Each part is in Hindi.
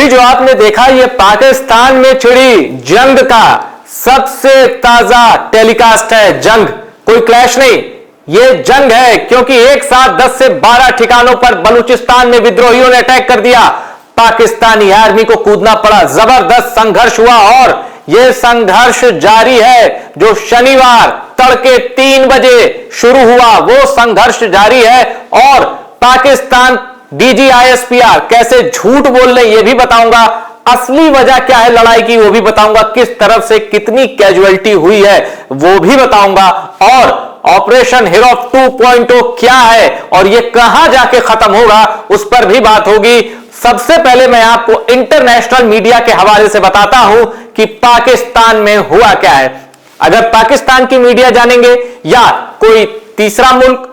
अभी जो आपने देखा ये पाकिस्तान में छिड़ी जंग का सबसे ताजा टेलीकास्ट है। जंग, कोई क्लैश नहीं, ये जंग है, क्योंकि एक साथ 10 से 12 ठिकानों पर बलूचिस्तान में विद्रोहियों ने अटैक कर दिया। पाकिस्तानी आर्मी को कूदना पड़ा, जबरदस्त संघर्ष हुआ और यह संघर्ष जारी है। जो शनिवार तड़के 3 बजे शुरू हुआ वो संघर्ष जारी है और पाकिस्तान DGISPR कैसे झूठ बोल रहे ये भी बताऊंगा, असली वजह क्या है लड़ाई की वो भी बताऊंगा, किस तरफ से कितनी कैजुअलिटी हुई है वो भी बताऊंगा, और ऑपरेशन हिरॉक 2.0 क्या है और ये कहां जाके खत्म होगा उस पर भी बात होगी। सबसे पहले मैं आपको इंटरनेशनल मीडिया के हवाले से बताता हूं कि पाकिस्तान में हुआ क्या है। अगर पाकिस्तान की मीडिया जानेंगे या कोई तीसरा मुल्क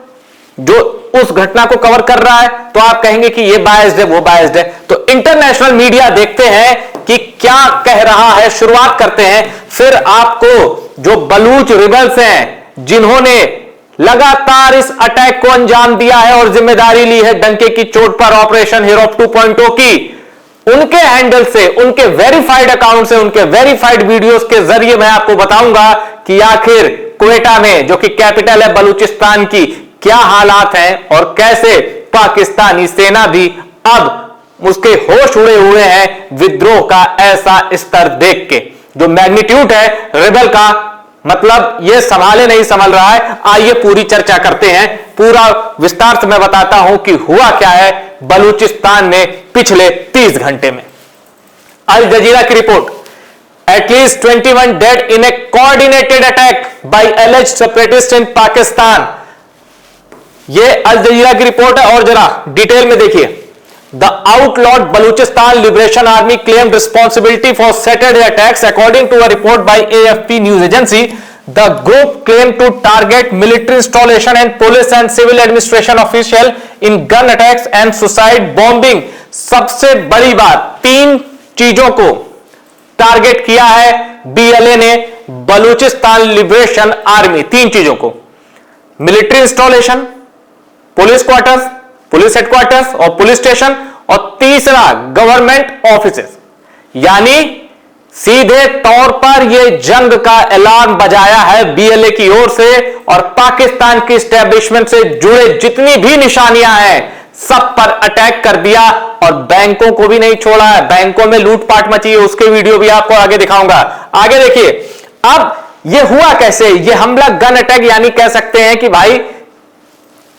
जो उस घटना को कवर कर रहा है तो आप कहेंगे कि ये बायस्ड है वो बायस्ड है। तो इंटरनेशनल मीडिया देखते हैं कि क्या कह रहा है, शुरुआत करते हैं, फिर आपको जो बलूच रिबल्स हैं जिन्होंने लगातार इस अटैक को अंजाम दिया है और जिम्मेदारी ली है डंके की चोट पर ऑपरेशन हिरॉक 2.0 की, उनके हैंडल से, उनके वेरीफाइड अकाउंट से, उनके वेरीफाइड वीडियोस के जरिए मैं आपको बताऊंगा कि आखिर क्वेटा में जो कि कैपिटल है बलूचिस्तान की, क्या हालात हैं और कैसे पाकिस्तानी सेना भी अब उसके होश उड़े हुए हैं विद्रोह का ऐसा स्तर देख के। जो मैग्नीट्यूड है रिबल का, मतलब ये संभाले नहीं संभल रहा है। आइए पूरी चर्चा करते हैं, पूरा विस्तार से मैं बताता हूं कि हुआ क्या है बलूचिस्तान में पिछले 30 घंटे में। अल जजीरा की report, at least 21 dead in a coordinated attack by alleged separatist in Pakistan. ये अल जजीरा की रिपोर्ट है और जरा डिटेल में देखिए। The outlawed Balochistan Liberation Army claimed responsibility for Saturday attacks according to a report by AFP news agency. The group claim to target military installation and police and civil administration official in gun attacks and suicide bombing. सबसे बड़ी बात, 3 चीजों को टारगेट किया है BLA ने, बलूचिस्तान लिबरेशन आर्मी, 3 चीजों को, military installation, police quarters, police headquarters और पुलिस स्टेशन, और तीसरा गवर्नमेंट ऑफिसेस। यानी सीधे तौर पर यह जंग का अलार्म बजाया है BLA की ओर से और पाकिस्तान की एस्टेब्लिशमेंट से जुड़े जितनी भी निशानियां हैं सब पर अटैक कर दिया और बैंकों को भी नहीं छोड़ा है। बैंकों में लूटपाट मची है, उसके वीडियो भी आपको आगे दिखाऊंगा। आगे देखिए, अब यह हुआ कैसे, यह हमला गन अटैक, यानी कह सकते हैं कि भाई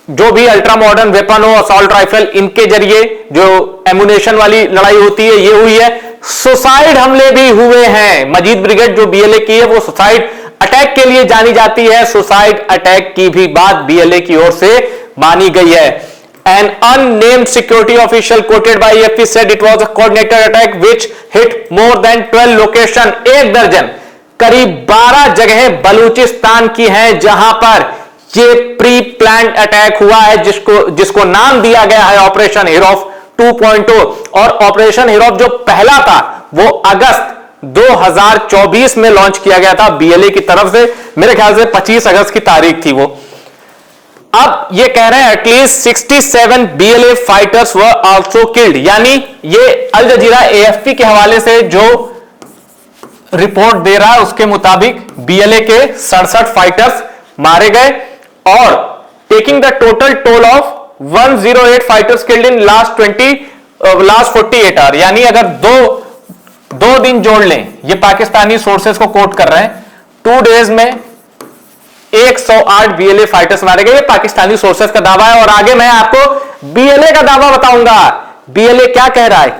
जो भी अल्ट्रा मॉडर्न वेपन हो, असॉल्ट राइफल, इनके जरिए जो एमुनेशन वाली लड़ाई होती है ये हुई है। सुसाइड हमले भी हुए हैं। मजीद ब्रिगेड जो BLA की है वो सुसाइड अटैक के लिए जानी जाती है। सुसाइड अटैक की भी बात BLA की ओर से मानी गई है। An unnamed security official quoted by AFP said it was a coordinated attack which hit more than 12 location। 1 दर्जन, करीब 12 जगह बलूचिस्तान की हैं जहां पर ये प्री प्लान्ड अटैक हुआ है, जिसको नाम दिया गया है ऑपरेशन हिरॉक 2.0। और ऑपरेशन हिरॉक जो पहला था वो अगस्त 2024 में लॉन्च किया गया था BLA की तरफ से, मेरे ख्याल से 25 अगस्त की तारीख थी वो। अब ये कह रहे हैं at least 67 BLA fighters were also killed, यानी ये अल जजीरा AFP के हवाले से जो रिपोर्ट दे रहा है उसके मुताबिक BLA के 67 फाइटर्स मारे गए और taking the total toll of 108 fighters killed in last 48 hour. यानी अगर दो दिन जोड़ लें, ये पाकिस्तानी सोर्सेस को कोट कर रहे हैं, 2 डेज में 108 BLA फाइटर्स मारे गए। ये पाकिस्तानी सोर्सेस का दावा है और आगे मैं आपको BLA का दावा बताऊंगा। BLA क्या कह रहा है,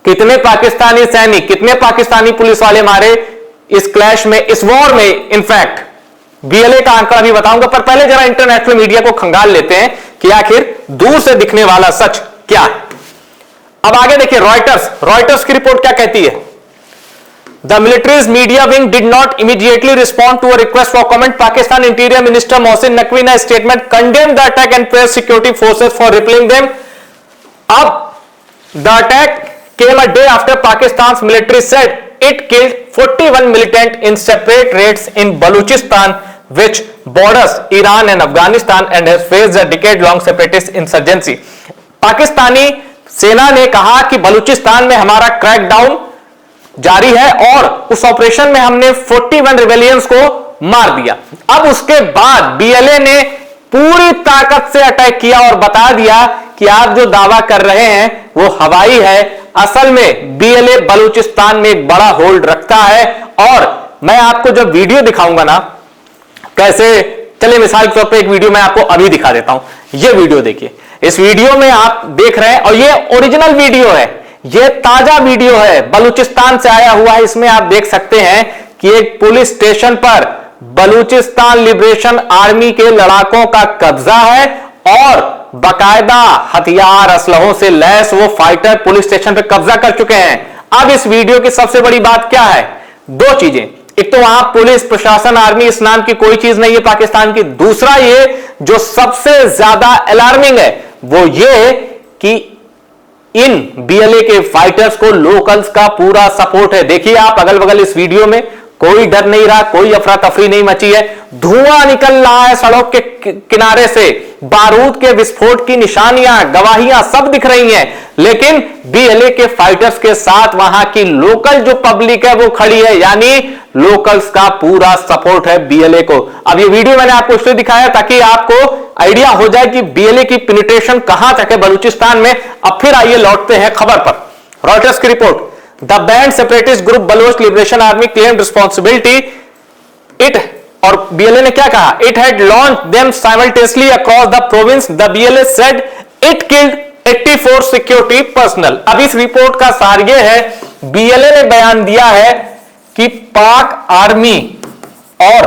कितने पाकिस्तानी सैनिक, कितने पाकिस्तानी पुलिस वाले मारे इस क्लैश में, इस वॉर में। इनफैक्ट BLA का आंकड़ा भी बताऊंगा, पर पहले जरा इंटरनेशनल मीडिया को खंगाल लेते हैं कि आखिर दूर से दिखने वाला सच क्या है। अब आगे देखिए, रॉयटर्स की रिपोर्ट क्या कहती है। The military's media wing did not immediately respond to a request for comment. Pakistan Interior Minister Mohsin Naqvi in a statement condemned the attack and praised security forces for repelling them. अब the attack came a day after Pakistan's military said it killed 41 militants in separate raids in Balochistan, which borders Iran and Afghanistan and has faced a decade-long separatist insurgency. Pakistani सेना ने कहा कि बलूचिस्तान में हमारा क्रैकडाउन जारी है और उस ऑपरेशन में हमने 41 रिबेलियंस को मार दिया। अब उसके बाद बीएलए ने पूरी ताकत से अटैक किया और बता दिया कि आप जो दावा कर रहे हैं वो हवाई है। असल में बीएलए बलूचिस्तान में एक बड़ा होल्ड रखता है। और मैं आपको जब वीडियो दिखाऊंगा ना, कैसे, चलिए मिसाल के तौर पे एक वीडियो मैं आपको अभी दिखा देता हूं। ये वीडियो देखिए, इस वीडियो में आप देख रहे हैं और ये ओरिजिनल वीडियो है, ये ताजा वीडियो है, बलूचिस्तान से आया हुआ है। इसमें आप देख सकते हैं कि एक पुलिस स्टेशन पर बलूचिस्तान लिबरेशन आर्मी के लड़ाकों का कब्जा है और बाकायदा हथियार असलहों से लैस वो फाइटर पुलिस स्टेशन पर कब्जा कर चुके हैं। अब इस वीडियो की सबसे बड़ी बात क्या है? दो चीजें, एक तो वहां पुलिस प्रशासन आर्मी इस नाम की कोई चीज नहीं है पाकिस्तान की। दूसरा ये जो सबसे ज्यादा अलार्मिंग है वो ये कि इन बीएलए के फाइटर्स को लोकल्स का पूरा सपोर्ट है। देखिए आप अगल बगल इस वीडियो में कोई डर नहीं रहा, कोई अफरा तफरी नहीं मची है। धुआं निकल रहा है सड़क के किनारे से, बारूद के विस्फोट की निशानियां, गवाहियां सब दिख रही हैं, लेकिन बीएलए के फाइटर्स के साथ वहां की लोकल जो पब्लिक है वो खड़ी है, यानी लोकल्स का पूरा सपोर्ट है बीएलए को। अब ये वीडियो मैंने आपको इसलिए दिखाया ताकि आपको आइडिया हो जाए कि बीएलए की पेनिट्रेशन कहां तक है बलूचिस्तान में। अब फिर आइए लौटते हैं खबर पर। रॉयटर्स की report, the banned separatist group Baloch liberation army claim responsibility it, और बीएलए ने क्या कहा? It had launch them simultaneously across the province. The BLA said it killed 84 security personnel. अब इस रिपोर्ट का सार यह है, बीएलए ने बयान दिया है कि पाक आर्मी और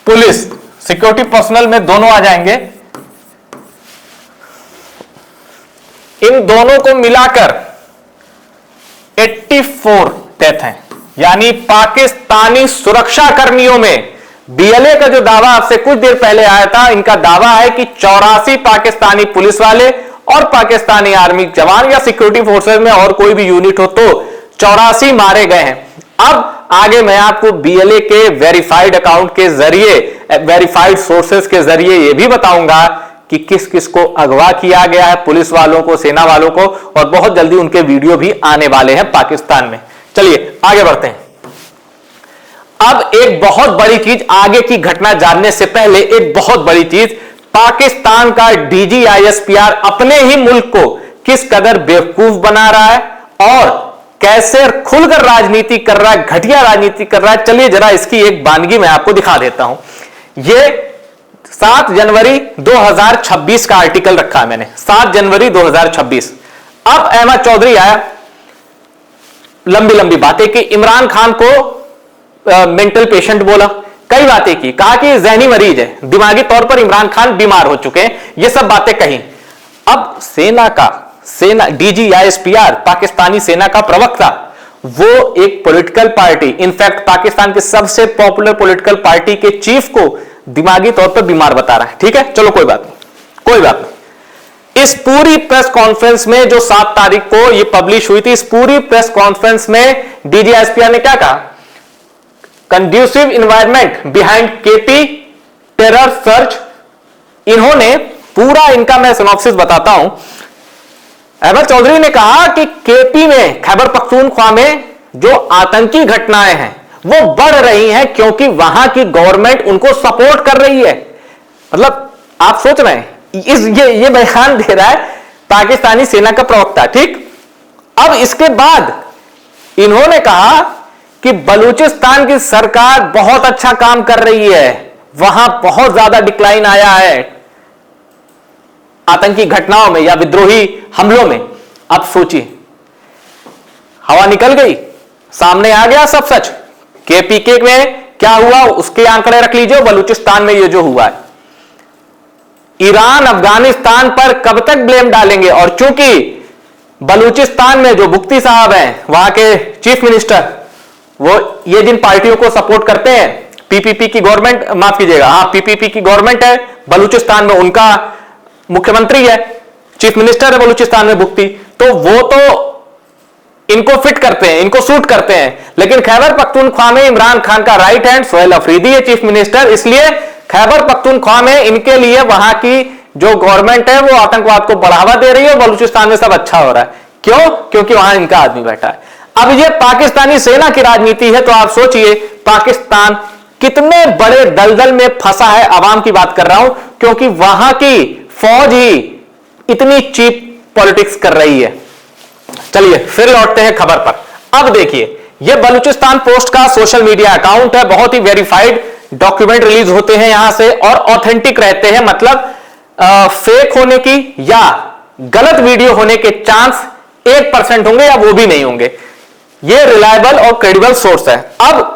पुलिस सिक्योरिटी पर्सनल में दोनों आ जाएंगे, इन दोनों को मिलाकर 84 डेथ हैं। यानी पाकिस्तानी सुरक्षा कर्मियों में बीएलए का जो दावा आपसे कुछ देर पहले आया था, इनका दावा है कि 84 पाकिस्तानी पुलिस वाले और पाकिस्तानी आर्मी जवान या सिक्योरिटी फोर्सेस में और कोई भी यूनिट हो तो 84 मारे गए हैं। अब आगे मैं आपको बीएलए के वेरीफाइड अकाउंट के जरिए, वेरीफाइड सोर्सेस के जरिए यह भी बताऊंगा कि किस किस को अगवा किया गया है, पुलिस वालों को, सेना वालों को, और बहुत जल्दी उनके वीडियो भी आने वाले हैं पाकिस्तान में। चलिए आगे बढ़ते हैं। अब एक बहुत बड़ी चीज, आगे की घटना जानने से पहले एक बहुत बड़ी चीज, पाकिस्तान का डीजीआईएसपीआर अपने ही मुल्क को किस कदर बेवकूफ बना रहा है और कैसे खुलकर राजनीति कर रहा है, घटिया राजनीति कर रहा है। चलिए जरा इसकी एक वानगी मैं आपको दिखा देता हूं। यह 7 जनवरी 2026 का आर्टिकल रखा है मैंने, 7 जनवरी 2026। अब अहमद चौधरी आया, लंबी लंबी बातें की, इमरान खान को मेंटल पेशेंट बोला, कई बातें की, कहा कि जहनी मरीज है, दिमागी तौर पर इमरान खान बीमार हो चुके हैं, ये सब बातें कही। अब सेना डीजीआईएसपीआर पाकिस्तानी सेना का प्रवक्ता, वो एक पॉलिटिकल पार्टी, इनफैक्ट पाकिस्तान के सबसे पॉपुलर पॉलिटिकल पार्टी के चीफ को दिमागी तौर पर बीमार बता रहा है। ठीक है, चलो कोई बात नहीं, कोई बात नहीं। इस पूरी प्रेस कॉन्फ्रेंस में जो 7 तारीख को ये पब्लिश हुई थी, इस पूरी प्रेस कॉन्फ्रेंस में डीजीआईएसपीआर ने क्या कहा? Conducive environment behind KP terror search. इन्होंने पूरा, इनका मैं सिनॉप्सिस बताता हूं। अहमद चौधरी ने कहा कि केपी में, खैबर पख्तूनख्वा में जो आतंकी घटनाएं हैं वो बढ़ रही हैं क्योंकि वहां की गवर्नमेंट उनको सपोर्ट कर रही है। मतलब आप सोच रहे हैं, ये बयान दे रहा है पाकिस्तानी सेना का प्रवक्ता। ठीक, अब इसके बाद इन्होंने कहा कि बलूचिस्तान की सरकार बहुत अच्छा काम कर रही है, वहां बहुत ज्यादा डिक्लाइन आया है आतंकी घटनाओं में या विद्रोही हमलों में। अब सोचिए, हवा निकल गई, सामने आ गया सब सच। केपीके में क्या हुआ उसके आंकड़े रख लीजिए, बलूचिस्तान में ये जो हुआ है। ईरान अफगानिस्तान पर कब तक ब्लेम डालेंगे? और चूंकि बलूचिस्तान में जो बुख्ती साहब हैं, वहां के चीफ मिनिस्टर, वो ये जिन पार्टियों को सपोर्ट करते हैं, पीपीपी की गवर्नमेंट, माफ कीजिएगा, हाँ पीपीपी की गवर्नमेंट है बलूचिस्तान में, उनका मुख्यमंत्री है, चीफ मिनिस्टर है बलूचिस्तान में बुख्ती, तो वो तो इनको फिट करते हैं, इनको सूट करते हैं। लेकिन खैबर पख्तूनख्वा में इमरान खान का राइट हैंड सोहेल अफरीदी है चीफ मिनिस्टर, इसलिए खैबर पख्तूनख्वा में इनके लिए वहां की जो गवर्नमेंट है वो आतंकवाद को बढ़ावा दे रही है, बलूचिस्तान में सब अच्छा हो रहा है। क्यों? क्योंकि वहां इनका आदमी बैठा है। अब ये पाकिस्तानी सेना की राजनीति है, तो आप सोचिए पाकिस्तान कितने बड़े दलदल में फंसा है। अवाम की बात कर रहा हूं, क्योंकि वहां की फौज ही इतनी चीप पॉलिटिक्स कर रही है। चलिए फिर लौटते हैं खबर पर। अब देखिए, यह बलूचिस्तान पोस्ट का सोशल मीडिया अकाउंट है, बहुत ही वेरीफाइड डॉक्यूमेंट रिलीज होते हैं यहां से और ऑथेंटिक रहते हैं, मतलब फेक होने की या गलत वीडियो होने के चांस 1% होंगे या वो भी नहीं होंगे। ये रिलायबल और क्रेडिबल सोर्स है। अब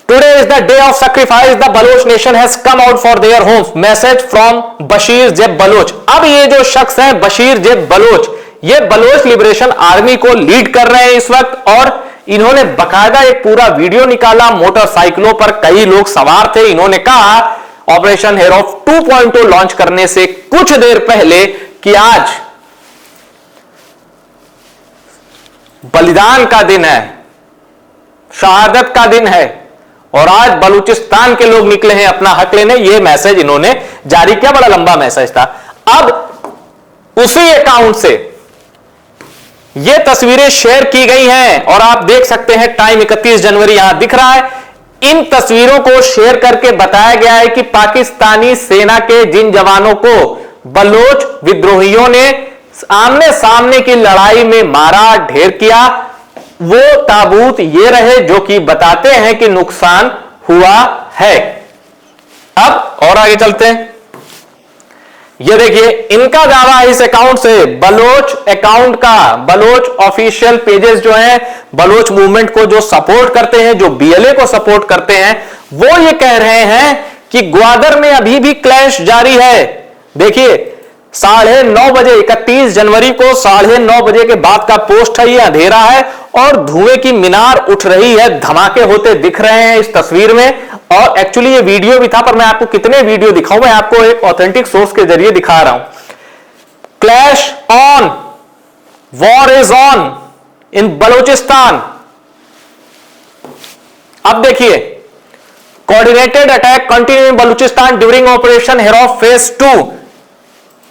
today is the day of sacrifice, the Baloch nation has come out for their homes, message from Bashir Zeb Baloch. अब ये जो शख्स है बशीर जेब बलोच, ये बलोच लिबरेशन आर्मी को लीड कर रहे हैं इस वक्त, और इन्होंने बकायदा एक पूरा वीडियो निकाला। मोटरसाइकिलों पर कई लोग सवार थे। इन्होंने कहा ऑपरेशन हेरोफ 2.0 लॉन्च करने से कुछ देर पहले कि आज बलिदान का दिन है, शहादत का दिन है, और आज बलूचिस्तान के लोग निकले हैं अपना हक लेने। यह मैसेज इन्होंने जारी किया, बड़ा लंबा मैसेज था। अब उसी अकाउंट से ये तस्वीरें शेयर की गई हैं और आप देख सकते हैं टाइम 31 जनवरी यहां दिख रहा है। इन तस्वीरों को शेयर करके बताया गया है कि पाकिस्तानी सेना के जिन जवानों को बलोच विद्रोहियों ने आमने सामने की लड़ाई में मारा, ढेर किया, वो ताबूत ये रहे जो कि बताते हैं कि नुकसान हुआ है। अब और आगे चलते हैं। ये देखिए, इनका दावा है इस अकाउंट से, बलोच अकाउंट का, बलोच ऑफिशियल पेजेस जो हैं, बलोच मूवमेंट को जो सपोर्ट करते हैं, जो बीएलए को सपोर्ट करते हैं, वो ये कह रहे हैं कि ग्वादर में अभी भी क्लैश जारी है। देखिए 9:30 बजे 31 जनवरी को 9:30 बजे के बाद का पोस्ट है, ये अंधेरा है और धुएं की मीनार उठ रही है, धमाके होते दिख रहे हैं इस तस्वीर में। और एक्चुअली ये वीडियो भी था, पर मैं आपको कितने वीडियो दिखाऊं, मैं आपको एक ऑथेंटिक सोर्स के जरिए दिखा रहा हूं। Clash on, war is on in Balochistan. अब देखिए, coordinated attack continue in Balochistan during Operation Herof phase 2।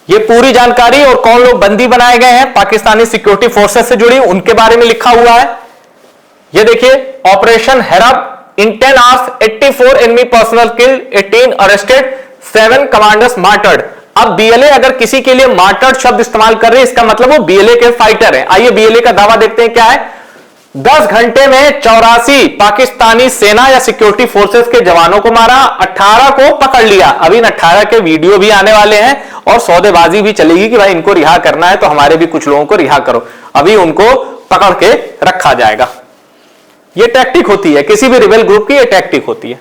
ये पूरी जानकारी और कौन लोग बंदी बनाए गए हैं पाकिस्तानी सिक्योरिटी फोर्सेस से जुड़ी, उनके बारे में लिखा हुआ है। ये देखिए, ऑपरेशन हेरब इन 10 hours 84 enemy personnel killed, 18 arrested, 7 commanders martyred। अब बीएलए अगर किसी के लिए मार्टर्ड शब्द इस्तेमाल कर रहे हैं, इसका मतलब वो बीएलए के फाइटर हैं। आइए बीएलए का दावा देखते हैं क्या है। 10 घंटे में 84 पाकिस्तानी सेना या सिक्योरिटी फोर्सेस के जवानों को मारा, 18 को पकड़ लिया। अभी इन 18 के वीडियो भी आने वाले हैं और सौदेबाजी भी चलेगी कि भाई इनको रिहा करना है तो हमारे भी कुछ लोगों को रिहा करो। अभी उनको पकड़ के रखा जाएगा। ये टैक्टिक होती है, किसी भी रिबेल ग्रुप की ये टैक्टिक होती है।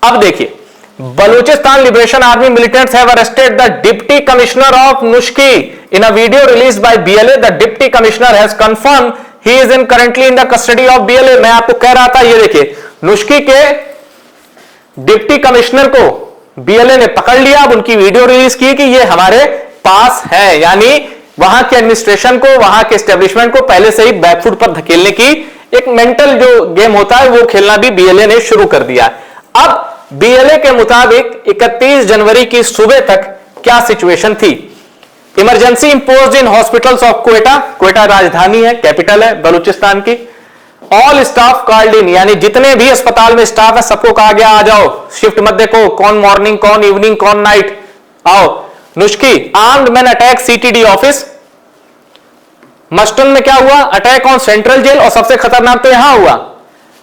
अब देखिए, Balochistan Liberation army militants have arrested the deputy commissioner of Nushki in a video released by BLA. The deputy commissioner has confirm he is in currently in the custody of BLA. मैं आपको कह रहा था, ये देखिए, नुश्की के डिप्टी कमिश्नर को बीएलए ने पकड़ लिया। अब उनकी वीडियो रिलीज की कि ये हमारे पास है, यानी वहां के एडमिनिस्ट्रेशन को, वहां के एस्टेब्लिशमेंट को पहले से ही बैकफुट पर धकेलने की एक मेंटल जो गेम होता है वो खेलना भी बीएलए ने शुरू कर दिया। अब बीएलए के मुताबिक 31 जनवरी की सुबह तक क्या सिचुएशन थी। Emergency imposed in hospitals of Quetta, Quetta राजधानी है, कैपिटल है बलूचिस्तान की। ऑल स्टाफ कॉल्ड इन, यानी जितने भी अस्पताल में स्टाफ है सबको कहा गया आ जाओ, शिफ्ट मत देखो कौन मॉर्निंग कौन इवनिंग कौन नाइट, आओ। Nushki armed man attack CTD office. Mastung में क्या हुआ, अटैक ऑन सेंट्रल जेल, और सबसे खतरनाक तो यहां हुआ,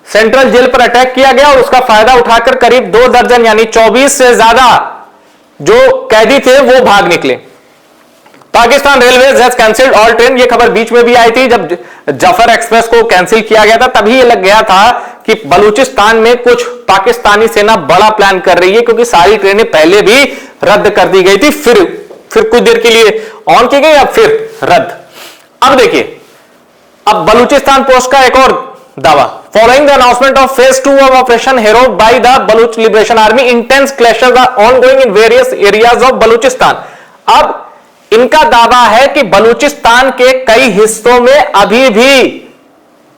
सेंट्रल जेल पर अटैक किया गया और उसका फायदा उठाकर करीब 2 दर्जन यानी 24 से ज्यादा जो कैदी थे वो भाग निकले। Pakistan railways has cancelled all train, ये खबर बीच में भी आई थी जब जफर एक्सप्रेस को कैंसिल किया गया था, तभी ये लग गया था कि बलूचिस्तान में कुछ पाकिस्तानी सेना बड़ा प्लान कर रही है, क्योंकि सारी ट्रेनें पहले भी रद्द कर दी गई थी, फिर कुछ देर के लिए ऑन की गई, अब फिर रद्द। अब देखिए, अब बलूचिस्तान पोस्ट का एक और दावा, following the announcement of phase 2 of Operation Herof by the Baloch Liberation Army, intense clashes are ongoing in various areas of Balochistan. अब इनका दावा है कि बलूचिस्तान के कई हिस्सों में अभी भी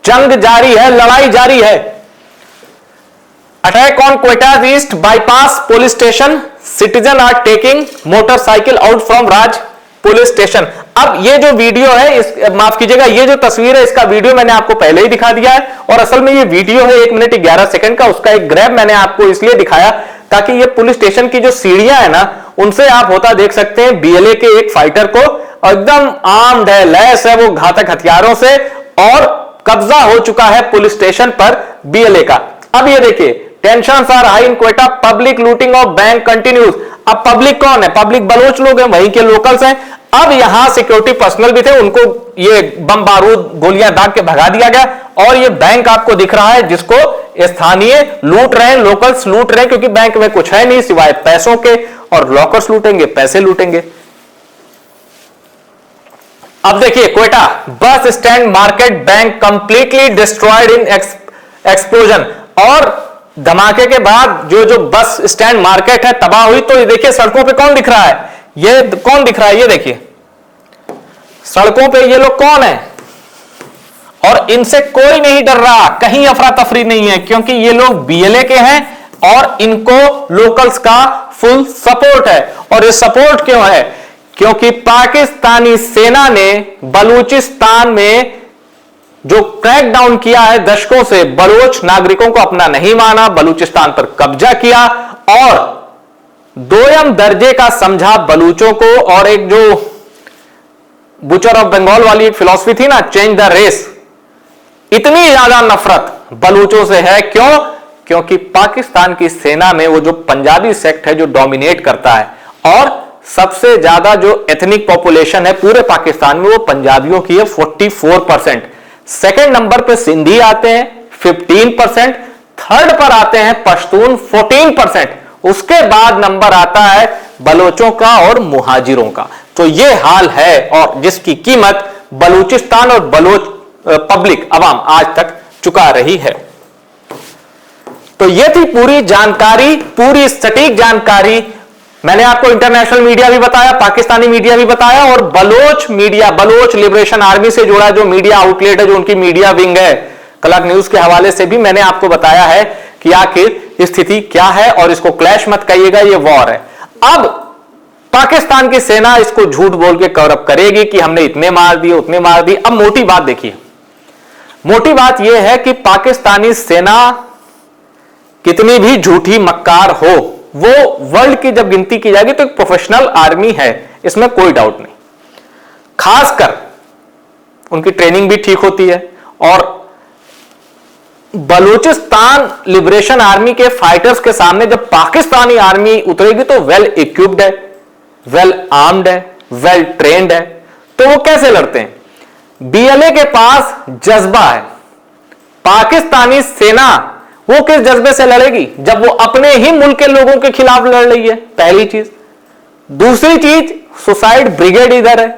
जंग जारी है, लड़ाई जारी है। Attack on Quetta east bypass police station citizen are taking motorcycle out from Raj police station. अब ये जो वीडियो है, माफ कीजिएगा, ये जो तस्वीर है, इसका वीडियो मैंने आपको पहले ही दिखा दिया है, और असल में ये वीडियो है 1 मिनट 11 सेकंड का। उसका एक ग्रैब मैंने आपको इसलिए दिखाया ताकि ये पुलिस स्टेशन की जो सीढ़ियां है ना, उनसे आप होता देख सकते हैं बीएलए के एक फाइटर को, एकदम आर्म्ड है, लैस है वो घातक हथियारों से, और कब्जा हो चुका है पुलिस स्टेशन पर बीएलए का। अब ये देखिए, tensions are high in Quetta, public looting of bank continues. अब पब्लिक कौन है? पब्लिक बलोच लोग हैं, वहीं के लोकल्स हैं। अब यहां सिक्योरिटी पर्सनल भी थे, उनको ये बम बारूद गोलियां दाग के भगा दिया गया, और ये बैंक आपको दिख रहा है जिसको स्थानीय लूट रहे हैं, लोकल्स लूट रहे हैं, क्योंकि बैंक में कुछ है नहीं सिवाय पैसों के, और लॉकर्स लूटेंगे, पैसे लूटेंगे। अब देखिए, Quetta bus stand market bank completely destroyed in explosion. और धमाके के बाद जो बस स्टैंड मार्केट है तबाह हुई। तो ये देखिए, सड़कों पे कौन दिख रहा है? ये कौन दिख रहा है? ये देखिए, सड़कों पे ये लोग कौन है? और इनसे कोई नहीं डर रहा, कहीं अफरा तफरी नहीं है, क्योंकि ये लोग बीएलए के हैं और इनको लोकल्स का फुल सपोर्ट है। और ये सपोर्ट क्यों है? क्योंकि पाकिस्तानी सेना ने बलूचिस्तान में जो क्रैकडाउन किया है दशकों से, बलोच नागरिकों को अपना नहीं माना, बलूचिस्तान पर कब्जा किया, और दोयम दर्जे का समझा बलूचों को। और एक जो बुचर ऑफ बंगाल वाली एक फिलॉसफी थी ना, चेंज द रेस, इतनी ज्यादा नफरत बलूचों से है। क्यों? क्योंकि पाकिस्तान की सेना में वो जो पंजाबी सेक्ट है जो डोमिनेट करता है, और सबसे ज्यादा जो एथनिक पॉपुलेशन है पूरे पाकिस्तान में वो पंजाबियों की है, 44%। सेकंड नंबर पे सिंधी आते हैं 15%, थर्ड पर आते हैं पश्तून 14%, उसके बाद नंबर आता है बलोचों का और मुहाजिरों का। तो ये हाल है, और जिसकी कीमत बलूचिस्तान और बलोच पब्लिक अवाम आज तक चुका रही है। तो ये थी पूरी जानकारी, पूरी सटीक जानकारी। मैंने आपको इंटरनेशनल मीडिया भी बताया, पाकिस्तानी मीडिया भी बताया, और Baloch media, Baloch liberation army से जुड़ा जो मीडिया आउटलेट है, जो उनकी मीडिया विंग है, कलक न्यूज के हवाले से भी मैंने आपको बताया है कि आखिर स्थिति क्या है। और इसको क्लैश मत कहिएगा, ये वॉर है। अब पाकिस्तान की सेना इसको झूठ बोल के कवर अप करेगी कि हमने इतने मार दिए, उतने मार दिए। अब मोटी बात देखिए, मोटी बात यह है कि पाकिस्तानी सेना कितनी भी झूठी मक्कार हो, वो वर्ल्ड की जब गिनती की जाएगी तो एक प्रोफेशनल आर्मी है, इसमें कोई डाउट नहीं। खासकर उनकी ट्रेनिंग भी ठीक होती है, और बलूचिस्तान लिबरेशन आर्मी के फाइटर्स के सामने जब पाकिस्तानी आर्मी उतरेगी तो वेल इक्विप्ड है, वेल आर्म्ड है, वेल ट्रेन्ड है। तो वो कैसे लड़ते हैं? बीएलए के पास जज्बा है। पाकिस्तानी सेना वो किस जज्बे से लड़ेगी जब वो अपने ही मुल्क के लोगों के खिलाफ लड़ रही है? पहली चीज। दूसरी चीज, सुसाइड ब्रिगेड इधर है,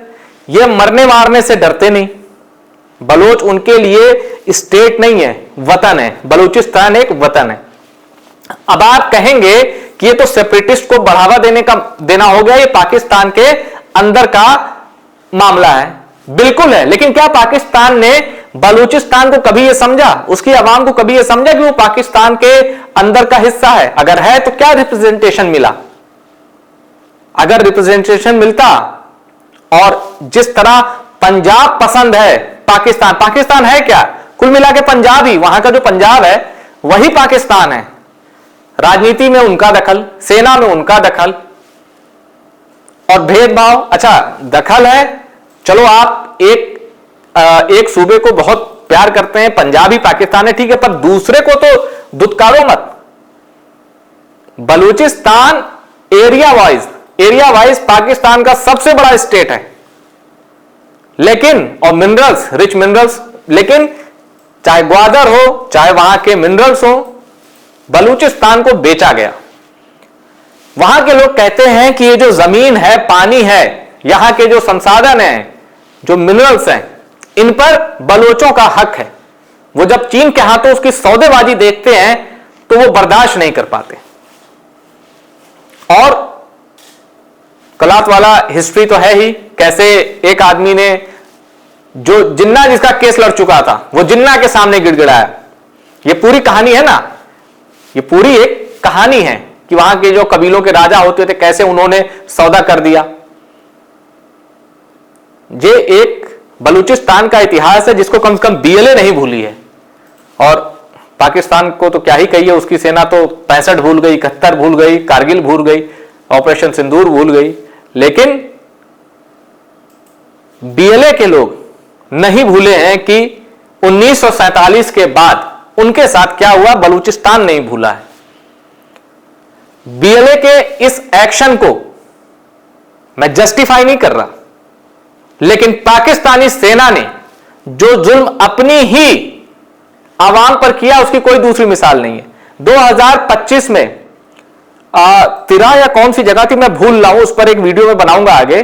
ये मरने मारने से डरते नहीं। बलोच उनके लिए स्टेट नहीं है, वतन है। बलूचिस्तान एक वतन है। अब आप कहेंगे कि ये तो सेपरेटिस्ट को बढ़ावा देना हो गया, ये पाकिस्तान के अंदर का मामला है। बिल्कुल है, लेकिन क्या पाकिस्तान ने बलूचिस्तान को कभी यह समझा, उसकी आवाम को कभी यह समझा कि वो पाकिस्तान के अंदर का हिस्सा है? अगर है तो क्या रिप्रेजेंटेशन मिला? अगर रिप्रेजेंटेशन मिलता, और जिस तरह पंजाब पसंद है पाकिस्तान, पाकिस्तान है क्या? कुल मिला के पंजाब ही, वहां का जो पंजाब है वही पाकिस्तान है। राजनीति में उनका दखल, सेना में उनका दखल और भेदभाव। अच्छा, दखल है, चलो आप एक सूबे को बहुत प्यार करते हैं, पंजाब ही पाकिस्तान है, ठीक है, पर दूसरे को तो दुत्कारो मत। बलूचिस्तान एरिया वाइज पाकिस्तान का सबसे बड़ा स्टेट है, लेकिन और मिनरल्स, रिच मिनरल्स, लेकिन चाहे ग्वादर हो, चाहे वहां के मिनरल्स हो, बलूचिस्तान को बेचा गया। वहां के लोग कहते हैं कि ये जो जमीन है, पानी है, यहां के जो संसाधन हैं, जो मिनरल्स हैं, इन पर बलोचों का हक है। वो जब चीन के हाथों उसकी सौदेबाजी देखते हैं तो वो बर्दाश्त नहीं कर पाते। और कलात वाला हिस्ट्री तो है ही, कैसे एक आदमी ने, जो जिन्ना जिसका केस लड़ चुका था, वो जिन्ना के सामने गिड़गिड़ाया। ये पूरी कहानी है ना, ये पूरी एक कहानी है। कि वहां के जो कबीलों के राजा होते थे कैसे उन्होंने सौदा कर दिया। ये एक बलूचिस्तान का इतिहास है जिसको कम से कम बीएलए नहीं भूली है। और पाकिस्तान को तो क्या ही कहिए, उसकी सेना तो 65 भूल गई, 71 भूल गई, कारगिल भूल गई, ऑपरेशन सिंदूर भूल गई, लेकिन बीएलए के लोग नहीं भूले हैं कि 1947 के बाद उनके साथ क्या हुआ, बलूचिस्तान नहीं भूला है। बीएलए के इस एक्शन को मैं जस्टिफाई नहीं कर रहा, लेकिन पाकिस्तानी सेना ने जो जुल्म अपनी ही आवाम पर किया उसकी कोई दूसरी मिसाल नहीं है। 2025 में तिरा या कौन सी जगह थी मैं भूल रहा हूं, उस पर एक वीडियो में बनाऊंगा आगे।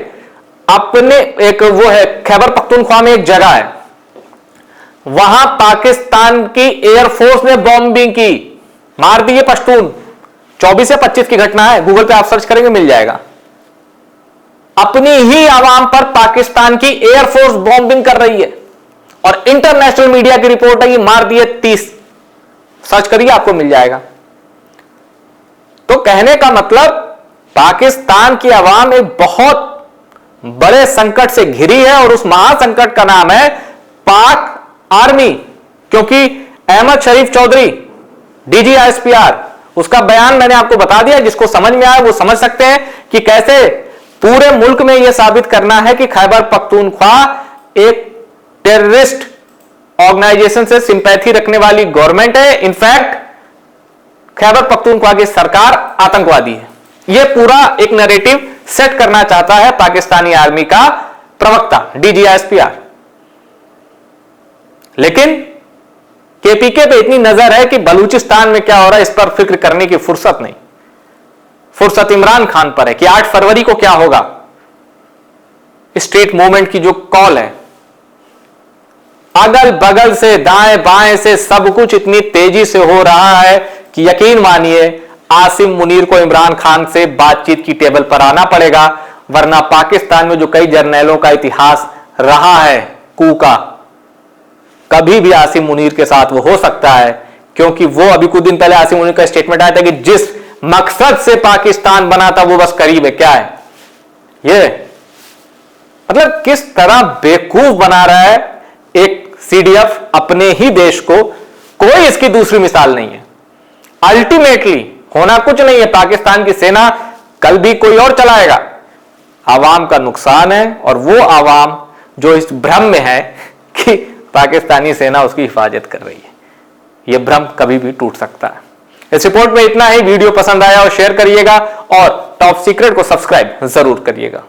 अपने एक वो है खैबर पख्तूनख्वा में एक जगह है, वहां पाकिस्तान की एयरफोर्स ने बॉम्बिंग की, मार दिए पश्तून। 24 या 25 की घटना है, गूगल पे आप सर्च करेंगे मिल जाएगा। अपनी ही आवाम पर पाकिस्तान की एयरफोर्स बॉम्बिंग कर रही है और इंटरनेशनल मीडिया की रिपोर्ट है कि मार दिए 30। सर्च करिए आपको मिल जाएगा। तो कहने का मतलब पाकिस्तान की आवाम एक बहुत बड़े संकट से घिरी है और उस महासंकट का नाम है पाक आर्मी। क्योंकि अहमद शरीफ चौधरी डीजी आईएसपीआर, उसका बयान मैंने आपको बता दिया, जिसको समझ में आया वो समझ सकते हैं कि कैसे पूरे मुल्क में यह साबित करना है कि खैबर पख्तूनख्वा एक टेररिस्ट ऑर्गेनाइजेशन से सिंपैथी रखने वाली गवर्नमेंट है। इनफैक्ट खैबर पख्तूनख्वा की सरकार आतंकवादी है। यह पूरा एक नैरेटिव सेट करना चाहता है पाकिस्तानी आर्मी का प्रवक्ता डीजी आईएसपीआर। लेकिन केपीके पे इतनी नजर है कि बलूचिस्तान में क्या हो रहा है इस पर फिक्र करने की फुर्सत नहीं। फुर्सत इमरान खान पर है कि 8 फरवरी को क्या होगा। स्टेट मूवमेंट की जो कॉल है, अगल बगल से दाएं बाएं से सब कुछ इतनी तेजी से हो रहा है कि यकीन मानिए आसिम मुनीर को इमरान खान से बातचीत की टेबल पर आना पड़ेगा, वरना पाकिस्तान में जो कई जर्नैलों का इतिहास रहा है कू का, कभी भी आसिम मुनीर के साथ वो हो सकता है। क्योंकि वो अभी कुछ दिन पहले आसिम मुनीर का स्टेटमेंट आया था कि जिस मकसद से पाकिस्तान बना था वो बस करीब है। क्या है ये, मतलब किस तरह बेवकूफ बना रहा है एक सीडीएफ अपने ही देश को, कोई इसकी दूसरी मिसाल नहीं है। अल्टीमेटली होना कुछ नहीं है, पाकिस्तान की सेना कल भी कोई और चलाएगा। आवाम का नुकसान है और वो आवाम जो इस भ्रम में है कि पाकिस्तानी सेना उसकी हिफाजत कर रही है, यह भ्रम कभी भी टूट सकता है। इस रिपोर्ट में इतना ही। वीडियो पसंद आया और शेयर करिएगा और टॉप सीक्रेट को सब्सक्राइब जरूर करिएगा।